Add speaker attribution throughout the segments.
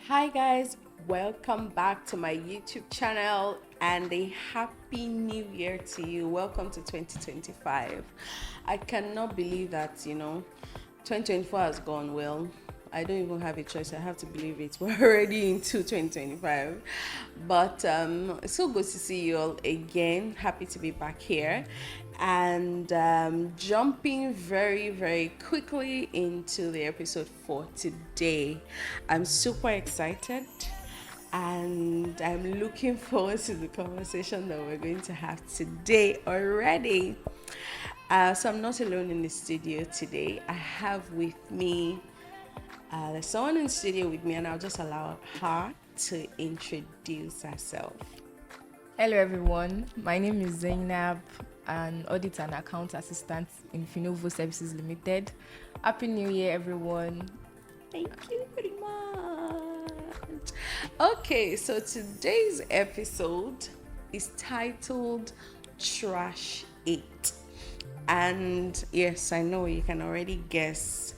Speaker 1: Hi guys, welcome back to my YouTube channel and a happy new year to you. Welcome to 2025. I cannot believe that, 2024 has gone well. I don't even have a choice. I have to believe it. We're already into 2025. But it's so good to see you all again. Happy to be back here. And jumping very, very quickly into the episode for today. I'm super excited and I'm looking forward to the conversation that we're going to have today already. So I'm not alone in the studio today. I have with me there's someone in the studio with me, and I'll just allow her to introduce herself.
Speaker 2: Hello everyone, my name is Zainab, an audit and account assistant in Finovo Services Limited. Happy New Year everyone.
Speaker 1: Thank you very much. Okay, so today's episode is titled Trash It. And yes, I know you can already guess.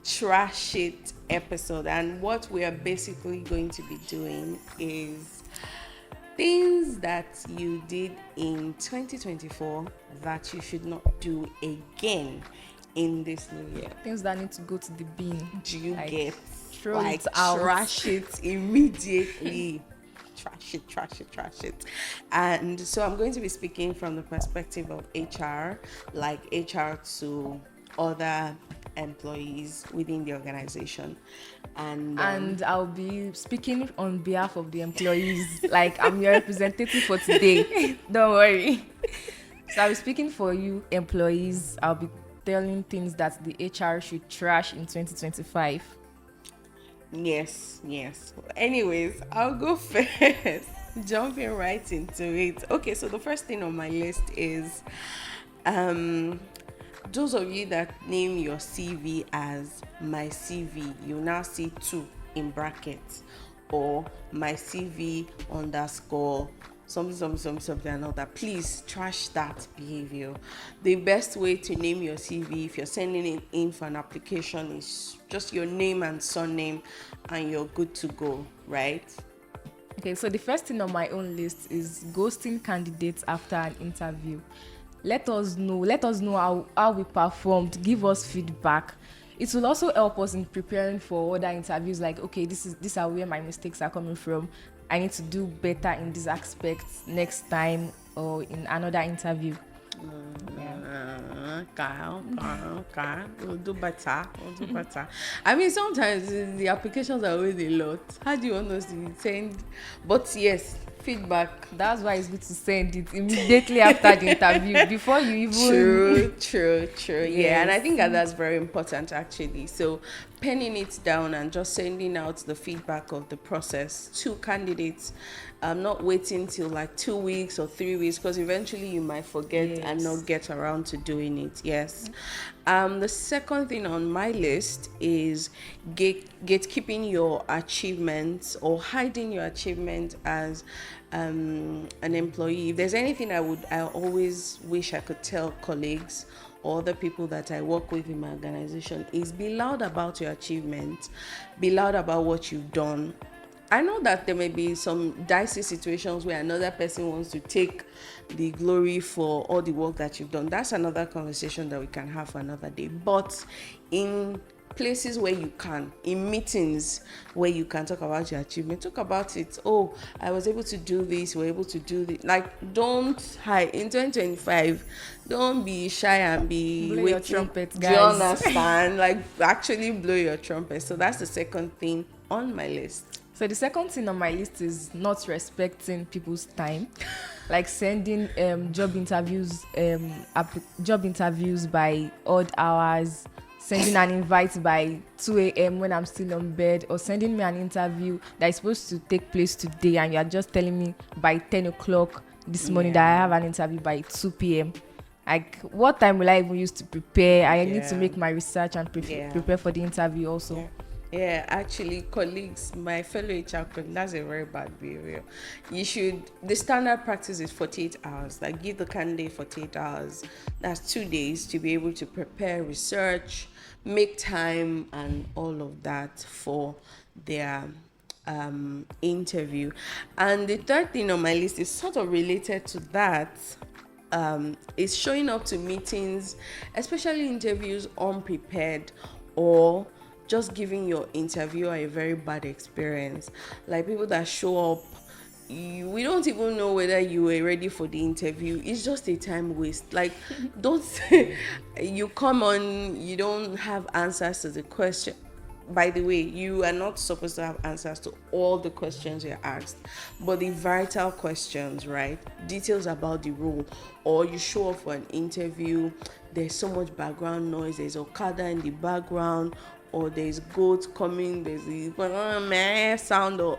Speaker 1: Trash It episode. And what we are basically going to be doing is things that you did in 2024 that you should not do again in this new year.
Speaker 2: Things that need to go to the bin.
Speaker 1: Do you get
Speaker 2: throw it out?
Speaker 1: Trash it immediately. Trash it. And so I'm going to be speaking from the perspective of HR, like HR to other employees within the organization.
Speaker 2: And I'll be speaking on behalf of the employees, like I'm your representative for today. Don't worry. So I'll be speaking for you employees. I'll be telling things that the HR should trash in 2025.
Speaker 1: Yes. Anyways, I'll go first. Jumping right into it. Okay, so the first thing on my list is those of you that name your CV as my CV, you now see 2 in brackets, or my CV underscore something another. Please trash that behavior. The best way to name your CV if you're sending it in for an application is just your name and surname, and you're good to go, right?
Speaker 2: Okay, so the first thing on my own list is ghosting candidates after an interview. Let us know how we performed. Give us feedback. It will also help us in preparing for other interviews. Like, okay, these are where my mistakes are coming from. I need to do better in these aspects next time or in another interview.
Speaker 1: Okay. We'll do better. I mean, sometimes the applications are always a lot. How do you want us to send? But yes, feedback.
Speaker 2: That's why it's good to send it immediately after the interview, before you even...
Speaker 1: True.
Speaker 2: Yes.
Speaker 1: Yeah, and I think that's very important actually. So penning it down and just sending out the feedback of the process to candidates. Not waiting till like 2 weeks or 3 weeks, because eventually you might forget and not get around to doing it. Yes. The second thing on my list is gatekeeping your achievements or hiding your achievement as an employee. If there's anything I always wish I could tell colleagues or the people that I work with in my organization is be loud about your achievements, be loud about what you've done. I know that there may be some dicey situations where another person wants to take the glory for all the work that you've done. That's another conversation that we can have for another day. But in places where you can, in meetings where you can talk about your achievement, talk about it. Oh, I was able to do this, we're able to do this. Like, don't hide. In 2025, don't be shy and be
Speaker 2: blow your trumpet, guys.
Speaker 1: Do you understand? Like, actually blow your trumpet. So that's the second thing on my list.
Speaker 2: So the second thing on my list is not respecting people's time, like sending job interviews by odd hours, sending an invite by 2 a.m. when I'm still on bed, or sending me an interview that is supposed to take place today and you are just telling me by 10 o'clock this morning that I have an interview by 2 p.m. Like, what time will I even use to prepare? I need to make my research and prepare for the interview also.
Speaker 1: Yeah, actually, colleagues, my fellow HR colleagues, that's a very bad behavior. The standard practice is 48 hours. Like, give the candidate 48 hours. That's 2 days to be able to prepare research, make time, and all of that for their interview. And the third thing on my list is sort of related to that. Is showing up to meetings, especially interviews, unprepared, or just giving your interviewer a very bad experience. Like people that show up, we don't even know whether you were ready for the interview. It's just a time waste. Like, don't you come on, you don't have answers to the question. By the way, you are not supposed to have answers to all the questions you're asked, but the vital questions, right? Details about the role, or you show up for an interview, there's so much background noise, there's Okada in the background, or there's goats coming, there's the meh sound, or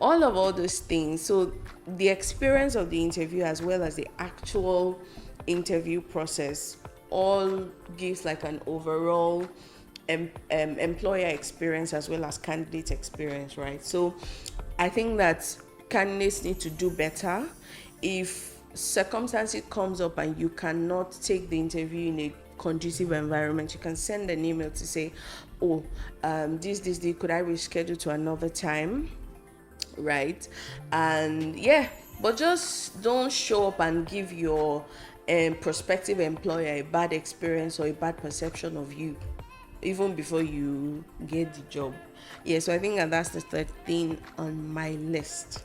Speaker 1: all those things. So the experience of the interview as well as the actual interview process all gives like an overall employer experience as well as candidate experience, right? So I think that candidates need to do better. If circumstances comes up and you cannot take the interview in a conducive environment, you can send an email to say, oh, this could I reschedule to another time, right? And yeah, but just don't show up and give your prospective employer a bad experience or a bad perception of you even before you get the job. Yeah, so I think that's the third thing on my list.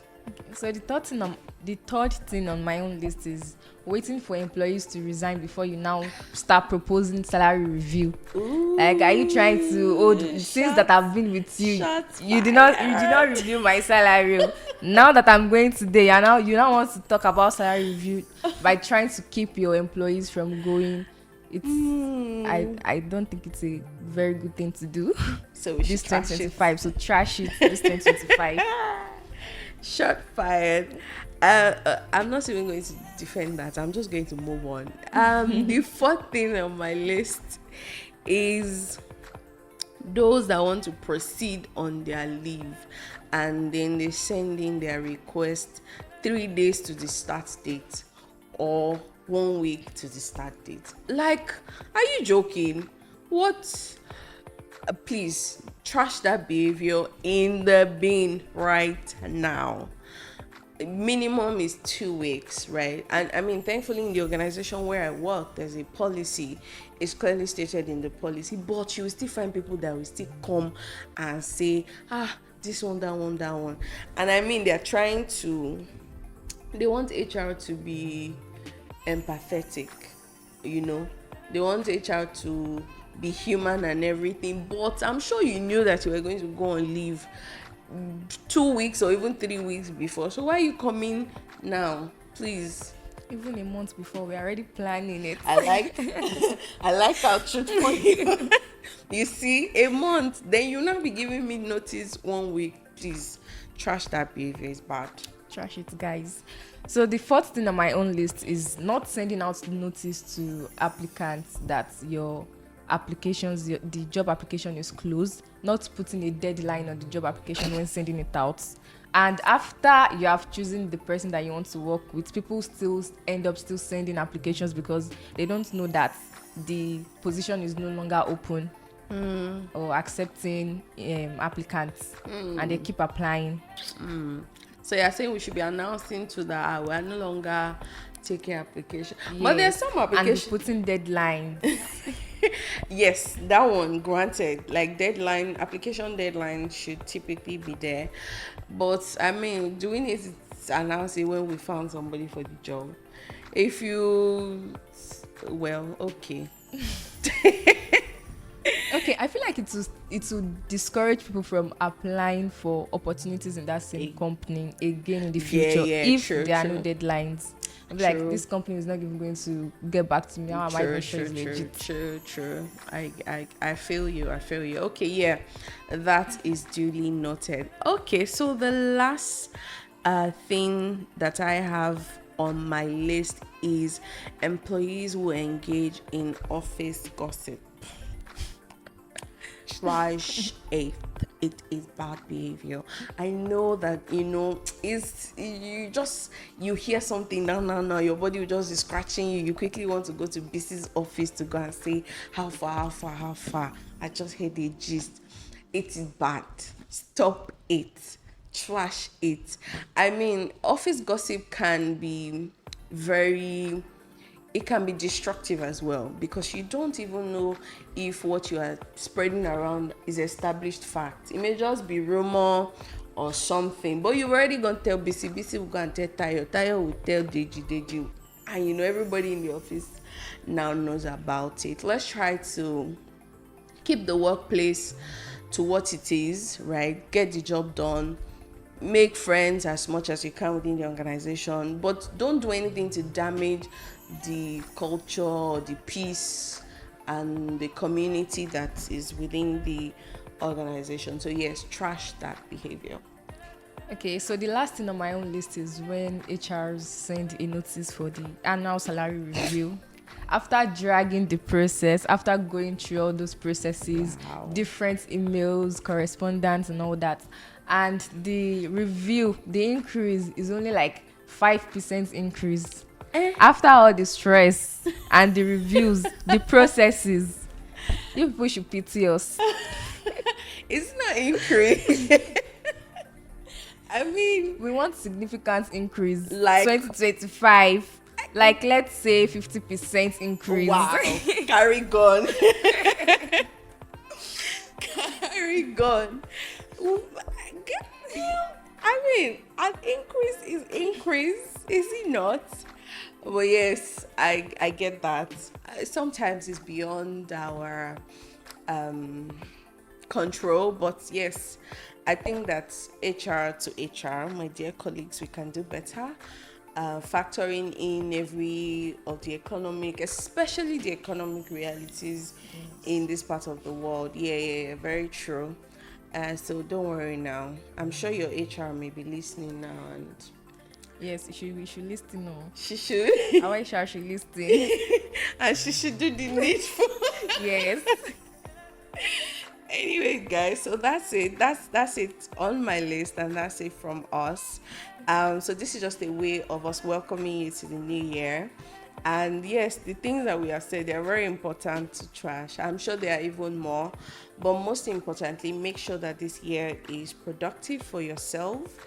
Speaker 2: So the third thing on my own list is waiting for employees to resign before you now start proposing salary review.
Speaker 1: Ooh,
Speaker 2: like, are you trying to since that I've been with you, you did not review my salary. Now that I'm going today, and you now want to talk about salary review by trying to keep your employees from going. I don't think it's a very good thing to do.
Speaker 1: So we
Speaker 2: this
Speaker 1: should trash
Speaker 2: 2025. So trash it this 2025.
Speaker 1: Shot fired. I'm not even going to defend that. I'm just going to move on. The fourth thing on my list is those that want to proceed on their leave and then they send in their request 3 days to the start date or 1 week to the start date. Like, are you joking? What? Please trash that behavior in the bin right now. Minimum is 2 weeks, right? And I mean, thankfully in the organization where I work, there's a policy. It's clearly stated in the policy, but you will still find people that will still come and say, this one, that one, that one. And I mean, they want HR to be empathetic, they want HR to be human and everything, but I'm sure you knew that you were going to go on leave 2 weeks or even 3 weeks before. So why are you coming now? Please.
Speaker 2: Even a month before, we're already planning it.
Speaker 1: I like how truthful you. You see, a month, then you'll not be giving me notice 1 week. Please trash that behavior. Is bad. Trash
Speaker 2: it, guys. So the fourth thing on my own list is not sending out notice to applicants that your the job application is closed, not putting a deadline on the job application when sending it out. And after you have chosen the person that you want to work with, people still end up sending applications because they don't know that the position is no longer open or accepting applicants, and they keep applying.
Speaker 1: So you're saying we should be announcing to that we're no longer taking application.
Speaker 2: Yes.
Speaker 1: But there's some applications.
Speaker 2: And putting deadlines.
Speaker 1: Yes, that one, granted. Like application deadline should typically be there. But I mean, doing it announcing when we found somebody for the job. Okay.
Speaker 2: Okay, I feel like it will discourage people from applying for opportunities in that same company again in the future if there are no deadlines. I'll be like, this company is not even going to get back to me. How am I even sure it's legit?
Speaker 1: True. I feel you. Okay, yeah, that is duly noted. Okay, so the last thing that I have on my list is employees who engage in office gossip. trash it. It is bad behavior. I know that, it's you hear something now, your body will just be scratching you. You quickly want to go to business office to go and say how far. I just heard the gist. It is bad. Stop it. Trash it. I mean, office gossip can be very, it can be destructive as well, because you don't even know if what you are spreading around is established fact. It may just be rumor or something, but you've already gone tell BC will go and tell Tayo will tell Deji, and everybody in the office now knows about it. Let's try to keep the workplace to what it is, right? Get the job done. Make friends as much as you can within the organization, but don't do anything to damage the culture or the peace and the community that is within the organization. So yes, trash that behavior.
Speaker 2: Okay, so the last thing on my own list is when HRs send a notice for the annual salary review. After dragging the process, after going through all those processes,
Speaker 1: Wow.
Speaker 2: different emails, correspondence, and all that, and the review, the increase is only like 5% increase. After all the stress and the reviews, the processes, you people should pity us.
Speaker 1: It's not increase. I mean,
Speaker 2: We want significant increase,
Speaker 1: Like-
Speaker 2: 2025. Like, let's say 50% increase.
Speaker 1: wow. Carry gun. Carry gun. I mean, an increase is increase, is it not? But yes, I get that. Sometimes it's beyond our control, but yes, I think that HR to HR, my dear colleagues, we can do better. Factoring in every of the economic, especially the economic realities in this part of the world. Yeah, very true. So don't worry now. I'm sure your HR may be listening now, and
Speaker 2: Yes, we should listen. No,
Speaker 1: she should,
Speaker 2: our HR should listen.
Speaker 1: and she should do the needful.
Speaker 2: Yes.
Speaker 1: Anyway, guys, so that's it. That's it on my list, and that's it from us. So this is just a way of us welcoming you to the new year. And yes, the things that we have said, they are very important to trash. I'm sure there are even more, but most importantly, make sure that this year is productive for yourself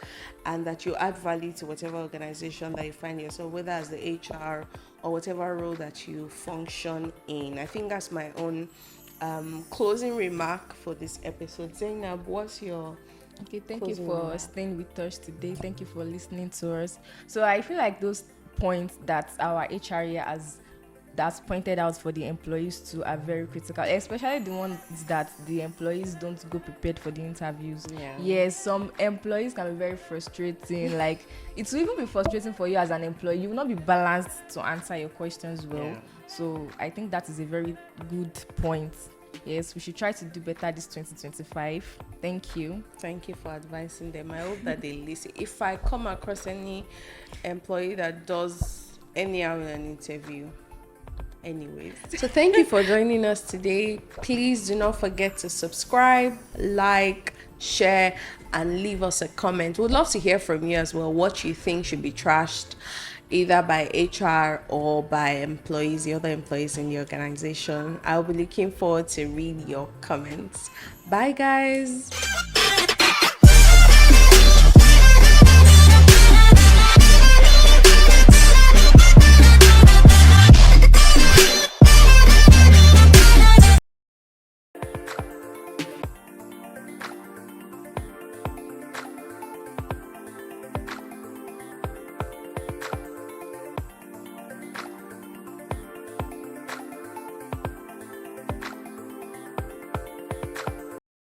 Speaker 1: and that you add value to whatever organization that you find yourself, whether as the HR or whatever role that you function in. I think that's my own closing remark for this episode. Zainab, what's your
Speaker 2: Okay, thank you
Speaker 1: closing
Speaker 2: for
Speaker 1: remark?
Speaker 2: staying with us today. Thank you for listening to us. So I feel like those points that our HR that's pointed out for the employees too are very critical, especially the ones that the employees don't go prepared for the interviews.
Speaker 1: Yeah.
Speaker 2: Yes, some employees can be very frustrating. Like, it will even be frustrating for you as an employee. You will not be balanced to answer your questions well.
Speaker 1: Yeah.
Speaker 2: So I think that is a very good point. Yes, we should try to do better this 2025. Thank you.
Speaker 1: Thank you for advising them. I hope that they listen. If I come across any employee that does anyhow in an interview, anyways. So thank you for joining us today. Please do not forget to subscribe, like, share, and leave us a comment. We'd love to hear from you as well, what you think should be trashed, either by HR or by employees, the other employees in the organization. I'll be looking forward to read your comments. Bye, guys.